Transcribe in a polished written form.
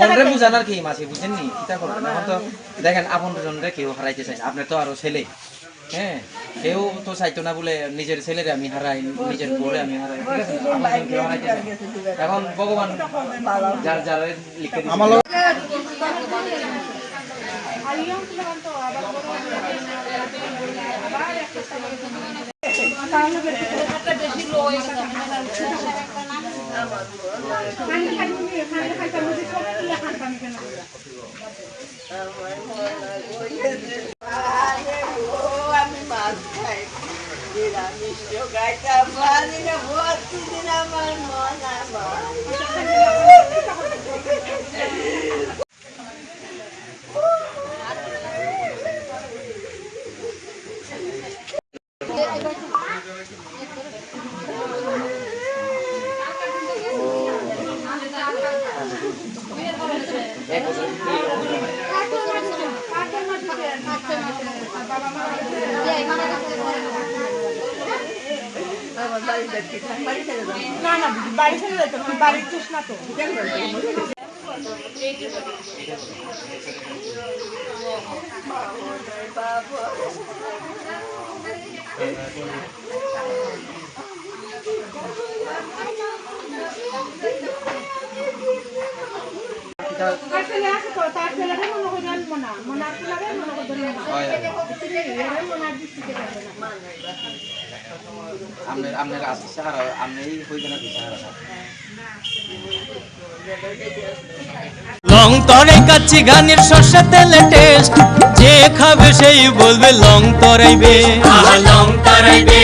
মনরে বুঝানোর কি মাসি বুঝেননি চিন্তা করবেন এখন তো দেখেন আপন জনরে কেউ হারাইতে চাই আপনার তো আরো ছেলে হ্যাঁ কেউ তো চাইতো না বলে নিজের ছেলেরে আমি হারাই নিজের বউরে আমি হারাই ঠিক আছে কেউ হারাইতে চাই এখন ভগবান যার যার লিখে না না বাড়ি ছেড়ে যেত বাড়ির তৃষ্ণা তো তার ছেলে আছে তো তার ছেলেরে মনে করে জানবো না মনার ছেলে মনে করে আপনার আছে সাহারা আপনি হইবে না সাহারা লং তরাই কাচ্চি গানের সর্ষে তেলে টেস্ট যে খাবে সেই বলবে লং তরাইবে লং তরাইবে